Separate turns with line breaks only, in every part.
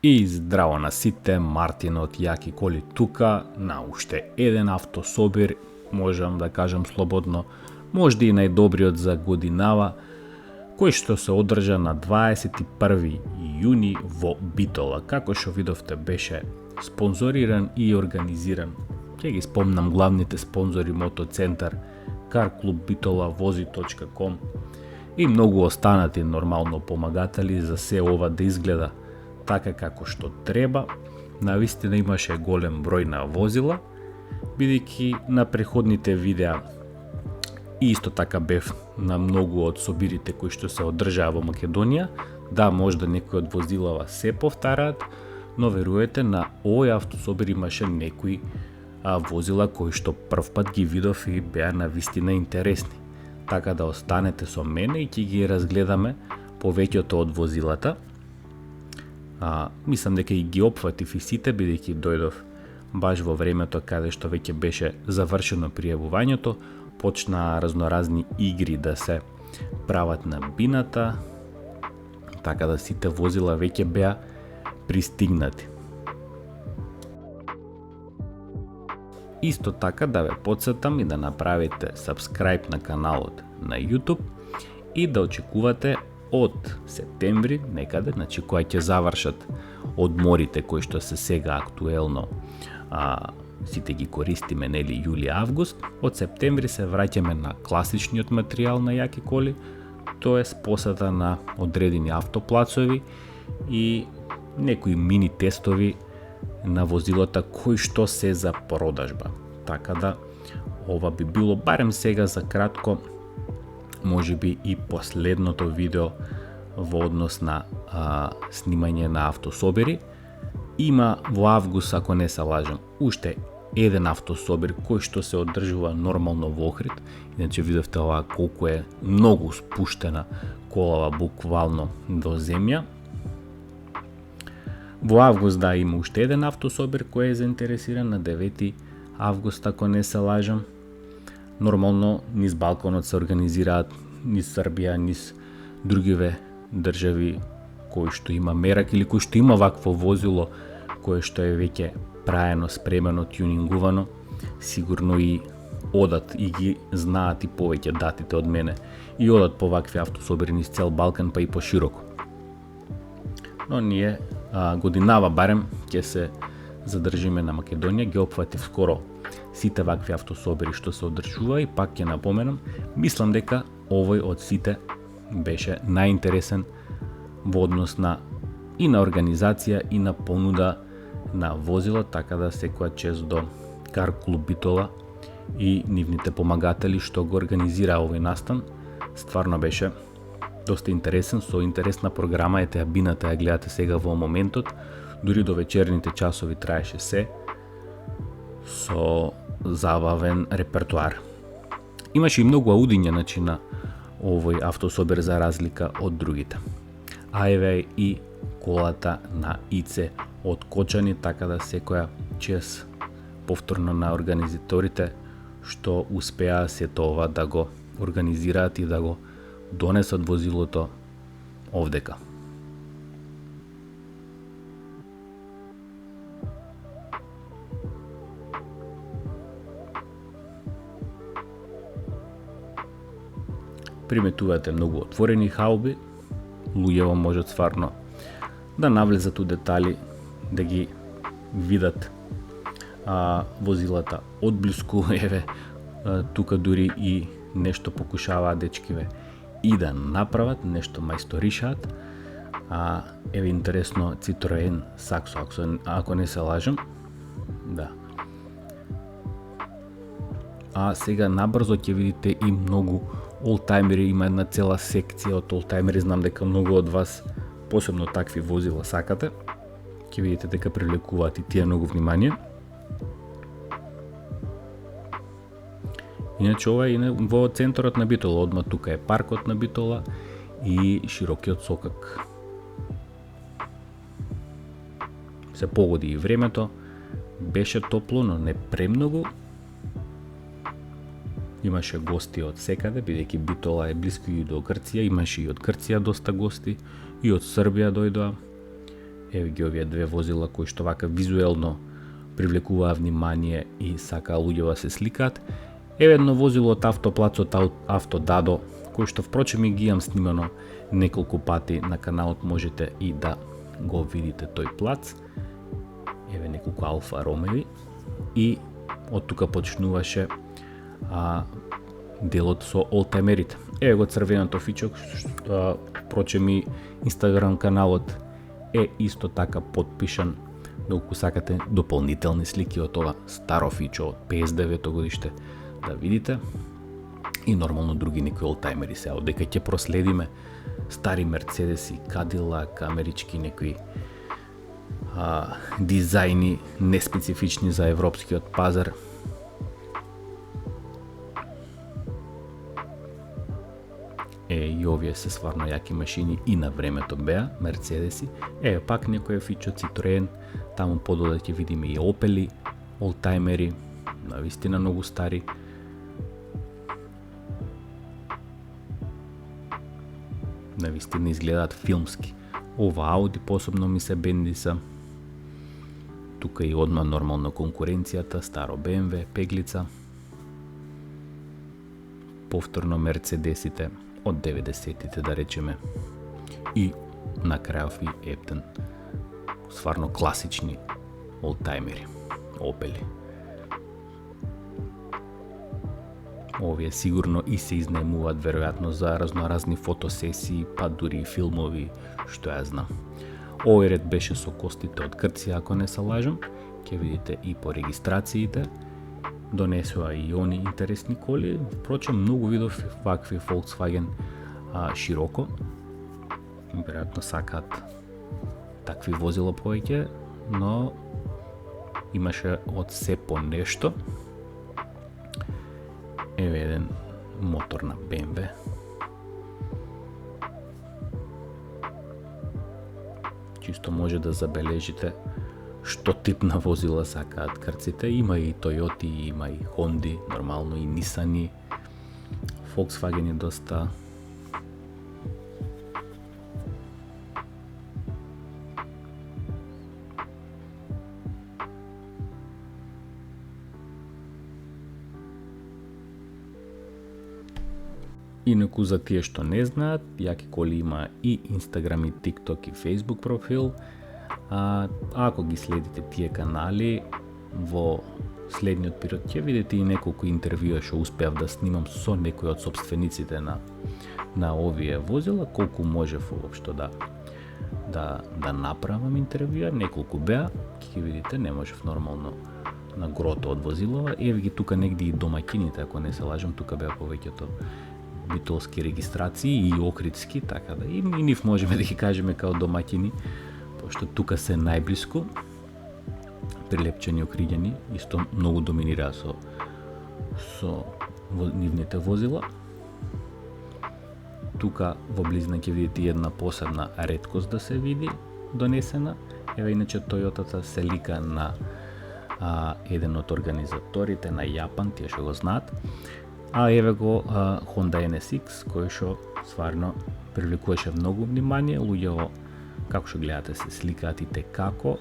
И здраво на сите, Мартин од Јаки коли тука, на уште еден автособир, можам да кажам слободно, можда и најдобриот за годинава, кој што се одржа на 21. јуни во Битола. Како што видовте, беше спонзориран и организиран. Ќе ги спомнам главните спонзори: Мотоцентар, Кар клуб Битола, Вози.com и многу останати нормално помагатели за се ова да изгледа така како што треба. Навистина имаше голем број на возила, бидејќи на преходните видеа и исто така бев на многу од собирите кои што се одржаа во Македонија. Да, можда некои од возилава се повтараат, но веруете, на овој автособир имаше некои возила кои што првпат ги видов и беа навистина интересни. Така да останете со мене и ќе ги разгледаме повеќето од возилата. Мислам дека и ги опфатив и сите, бидејќи дојдов баш во времето каде што веќе беше завршено пријавувањето, почнаа разноразни игри да се прават на бината, така да сите возила веќе беа пристигнати. Исто така да ве потсетам и да направите subscribe на каналот на YouTube и да очекувате од септември некаде, значи кога ќе завршат одморите кои што се сега актуелно, сите ги користиме, нели, јули-август, од септември се враќаме на класичниот материјал на Јаки коли, тоест посета на одредени автоплацови и некои мини тестови на возилата кои што се за продажба. Така да ова би било барем сега за кратко, можеби и последното видео во однос на снимање на автособири. Има во август, ако не се лажам, уште еден автособир кој што се одржува нормално во Охрид. Иначе видовте ова колку е многу спуштена колава буквално до земја. Во август, да, има уште еден автособир кој е заинтересиран на 9 август, ако не се лажам. Нормално низ Балканот се организираат, низ Србија, низ другиве држави кои што има мерак или кои што има вакво возило кое што е веќе праено, спремено, тюнингувано, сигурно и одат и ги знаат и повеќе датите од мене и одат по вакви автособири низ цел Балкан, па и пошироко. Но ние годинава барем ќе се задржиме на Македонија, ги опфатив скоро сите вакви автособири што се одржува и пак ќе напоменам, мислам дека овој од сите беше најинтересен во однос на и на организација и на понуда на возила, така да секоја чест до Кар клуб Битола и нивните помагатели што го организира овој настан. Стварно беше доста интересен, со интересна програма, ете ја бината ја гледате сега во моментот, дури до вечерните часови траеше се со забавен репертуар. Имаше и многу аудиња, значи, на овој автособир за разлика од другите. А еве и колата на ИЦ од Кочани, така да секоја чест повторно на организаторите што успеа сето ова да го организираат и да го донесат возилото овдека. Приметувате многу отворени хауби, луѓето можат стварно да навлезат у детали, да ги видат возилата одблиску. Еве, тука дури и нешто покушаваат дечкиве и да направат, нешто мајсторишаат. Еве интересно, Citroen Saxo, ако не се лажам. Да. Сега набрзо ќе видите и многу олтајмери, има една цела секција од олтајмери, знам дека многу од вас посебно такви возила сакате. Ќе видите дека привлекуваат и тие многу внимание. Иначе ова е во центарот на Битола, одма тука е паркот на Битола и широкиот сокак. Се погоди и времето, беше топло, но не премногу. Имаше гости од секаде, бидејќи Битола е блиску и до Грција, имаше и од Грција доста гости, и од Србија дојдоа. Еве ги овие две возила кои што вака визуелно привлекуваа внимание и сакаа луѓето да се сликаат. Еве едно возило од автоплацот Автодадо, кој што впрочем и ги имам снимано неколку пати на каналот, можете и да го видите тој плац. Еве неколку Алфа Ромеви и од тука почнуваше делот со олтаймерите. Еве го црвеното фичок, впрочем и Инстаграм каналот е исто така подпишан, доколку сакате дополнителни слики од ова старо фичо од 59 годиште да видите, и нормално други некои олтаймери се. Одека ќе проследиме стари Мерцедеси, Кадилак, амерички некои дизајни неспецифични за европскиот пазар. И овие се стварно јаки машини и на времето беа Мерцедеси. Пак некој фичо Citroen, таму подоле ќе видиме и Опели, олтаймери, навистина многу стари. Навистина изгледаат филмски. Ова Ауди посебно ми се бендиса. Тука и одма нормално конкуренцијата, старо BMW, пеглица. Повторно Мерцедесите од 90-тите, да речеме. И на крајов и Ептен. Стварно класични олтаймери, Опели. Овие сигурно и се изнаемуваат веројатно за разноразни фотосесии, па дури и филмови, што ја знам. Овој ред беше со костите од Грција, ако не се лажам. Ќе видите и по регистрациите. Донесува и они интересни коли. Впрочем, многу видов вакви Volkswagen широко. Веројатно сакаат такви возила повеќе, но имаше од се по нешто. Еве еден мотор на BMW. Чисто може да забележите што тип на возила сакаат грците. Има и Toyota, има и Honda, нормално и Nissan. Volkswagen е доста Инаку за тие што не знаат, јаки коли има и Instagram, и TikTok, и Facebook профил. Ако ги следите тие канали, во следниот период ќе видите и неколку интервјуа што успеав да снимам со некои од собствениците на овие возила, колку можев воопшто да направам интервјуа, неколку беа, ќе видите, не можев нормално на грото од возилова. Еве ги тука негде и домаќините, ако не се лажам, тука беа повеќето битолски регистрации и охридски, така да и нив можеме да ги кажеме као домаќини, пошто тука се најблиску. Прилепчени охриѓани исто многу доминираа со нивните возила. Тука во близина ќе видите една посебна реткост да се види донесена. Еве иначе Тојотата се лика на еден од организаторите на Јапан, тие што го знаат. А еве го Honda NSX, кој што стварно привлекуваше многу внимание. Луѓето, како што гледате, се сликаат и те како.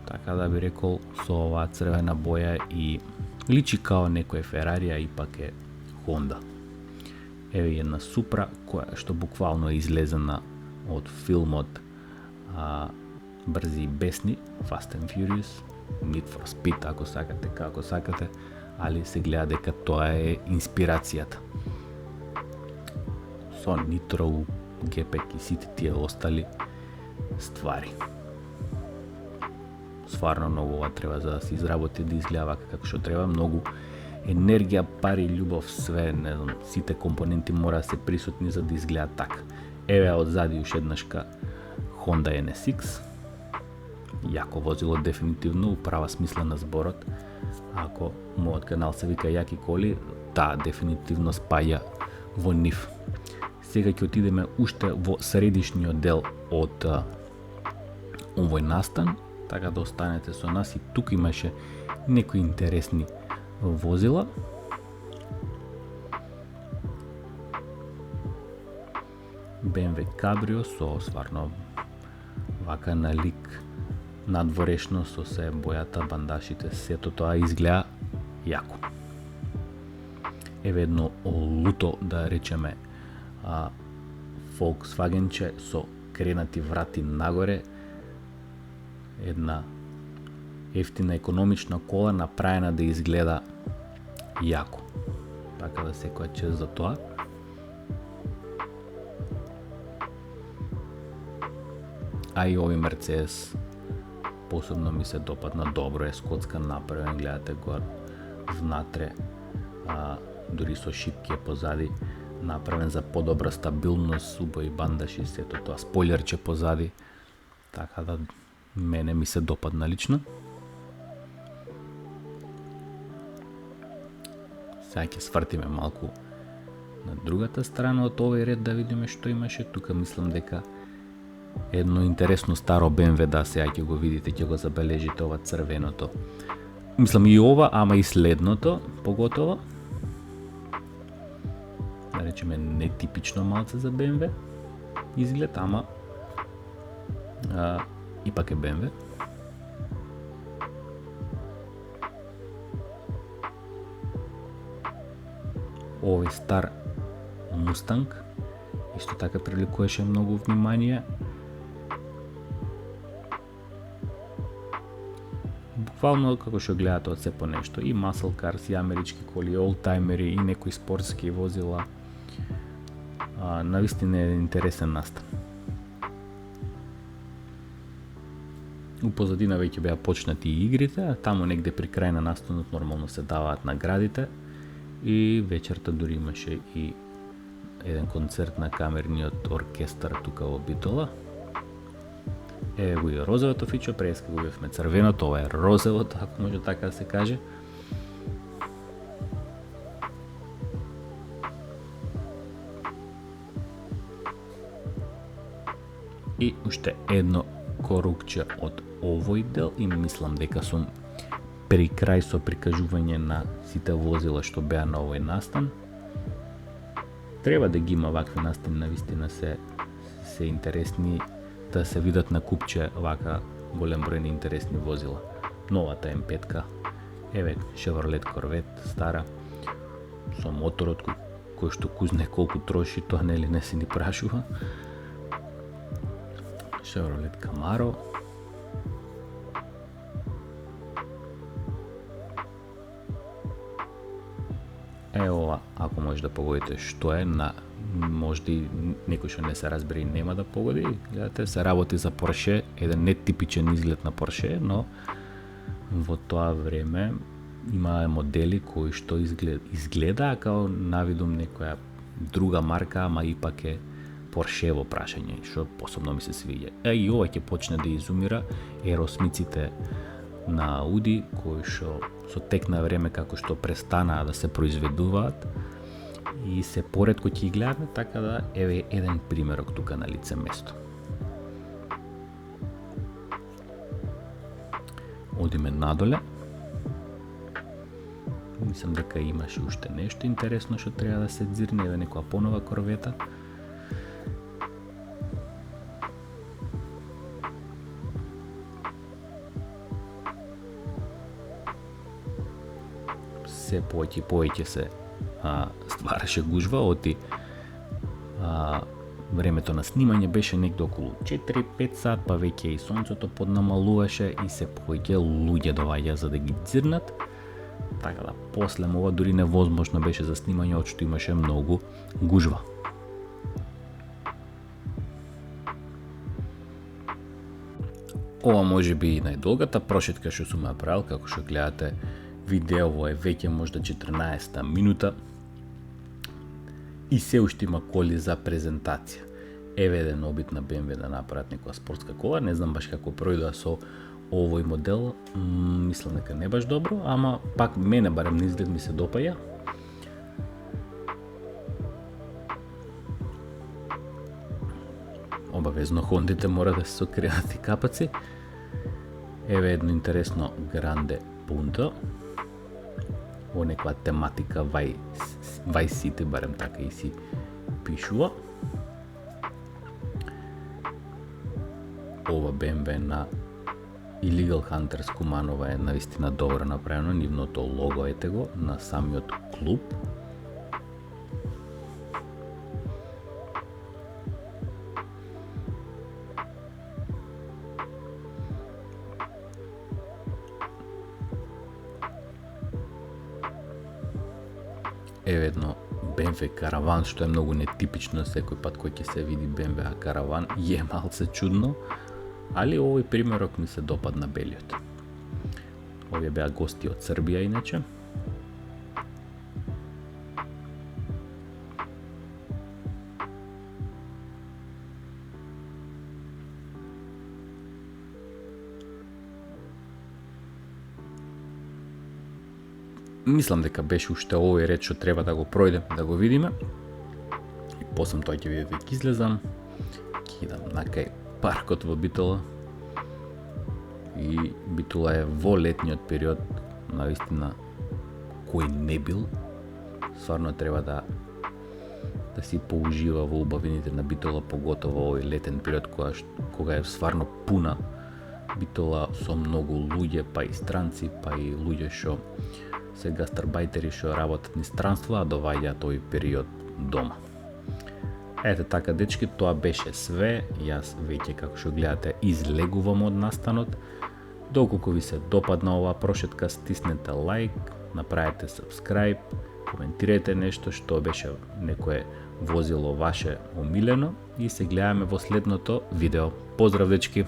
Така да би рекол, со оваа црвена боја и личи као некој Ферари, а ипак е Honda. Еве една Supra, која што буквално е излезена од филмот Брзи и бесни, Fast and Furious, Need for Speed, ако сакате, како сакате, али се гледа дека тоа е инспирацијата. Со Nitro, GPEC и сите тие остали ствари. Стварно многу ова треба за да се изработи, да изгледа како што треба, многу енергија, пари, љубов, све, не знам, сите компоненти мора да се присутни за да изгледа така. Еве одзади уште еднашка Honda NSX. Јако возило, дефинитивно, управа смисла на зборот. Ако мојот канал се вика Јаки коли, таа дефинитивно спаја во нив. Сега ќе отидеме уште во средишниот дел од овој настан, така да останете со нас. И тука имаше некои интересни возила. BMW Cabrio со сварно вака на лик надворешно со се бојата, бандашите, сето тоа изгледа јако. Еве едно луто, да речеме, Volkswagenче со кренати врати нагоре, една ефтина економична кола направена да изгледа јако. Така да секоја чест за тоа. А и овој Мерцедес посебно ми се допадна, добро е скоцкан направен, гледате го внатре, дури со шипки е позади, направен за подобра стабилност, убави бандаши, сето тоа, спойлерче позади, така да мене ми се допадна лично. Сега ќе свртиме малку на другата страна од овој ред да видиме што имаше. Тука мислам дека едно интересно старо BMW, да, сега ќе го видите, ќе го забележите ова црвеното. Мислам и ова, ама и следното, поготово. Да речеме нетипично малце за BMW изглед, ама ипак е BMW. Овој стар Мустанг исто така приликуваше многу внимание. Буквално како што гледате од се по нешто, и muscle cars, и амерички коли, и олдтаймери, и некои спортски возила. Навистина е интересен настан. У позадина веќе беа почнати и игрите, а таму негде при крај на настанот нормално се даваат наградите и вечерта дури имаше и еден концерт на камерниот оркестар тука во Битола. Еве го и розовото фичо, преска го бевме црвеното, ова е розовото, ако може така да се каже. И уште едно корукче од овој дел и мислам дека сум при крај со прикажување на сите возила што беа на овој настан. Треба да ги има вакви настани, навистина се интересни да се видат на купче вака голем број на интересни возила. Новата М5-ка, еве Chevrolet Corvette стара, со моторот кој што кузне колку троши, тоа нели не се ни прашува. Chevrolet Camaro. Ова, ако може да погодите што е, можда и некој што не се разбери нема да погоди. Гледате, се работи за Porsche, еден нетипичен изглед на Porsche, но во тоа време има модели кои што изгледа како навидум некоја друга марка, ама ипак е Porsche во прашање, што посебно ми се свиѓа. И ова ќе почне да изумира R8-ците на Audi, кои што со тек на време како што престанаа да се произведуваат и се поретко ќе ги гледаме, така да еве еден примерок тука на лице место. Одиме надоле. Мислам дека имаше уште нешто интересно што треба да се дзирне, еве некоја понова корвета. Се повеќе се ствараше гужва, оти времето на снимање беше негде околу 4-5 сат, па веќе и сонцето поднамалуваше и се повеќе луѓе доаѓа за да ги дзирнат. Така да после ова дури невозможно беше за снимање, очто имаше многу гужва. Ова може би и најдолгата прошетка што сум направил, како што гледате. Видеово е веќе можда 14 минута и се уште има коли за презентација. Еве еден обид на BMW да направат некоја спортска кола, не знам баш како пројдоа со овој модел, мислам дека не баш добро, ама пак мене барем на изглед ми се допаја. Обавезно хондите мора да се сокренати капаци. Еве едно интересно Grande Punto. Во некоја тематика Vice City, барем така и си пишува. ова BMW на Illegal Hunters Куманова е наистина добро направено, нивното лого ете го на самиот клуб. Еве едно BMW караван, што е многу нетипично, секој пат кој ќе се види BMW караван е малце чудно, али овој примерок ми се допадна белиот. Овие беа гости од Србија иначе. Мислам дека беше уште овој ред што треба да го пројдеме, да го видиме. И после тој ќе видите дека излезам. Ќе идам на кај паркот во Битола. И Битола е во летниот период, навистина кој не бил. Стварно треба да си поужива во убавините на Битола, поготово овој летен период кога е стварно пуна Битола со многу луѓе, па и странци, па и луѓе што се гастарбајтери што работат низ странство, а доваѓаат овој период дома. Ете така, дечки, тоа беше све. Јас веќе, како што гледате, излегувам од настанот. Доколку ви се допадна оваа прошетка, стиснете лайк, направете subscribe, коментирайте нешто што беше некое возило ваше омилено и се гледаме во следното видео. Поздрав, дечки!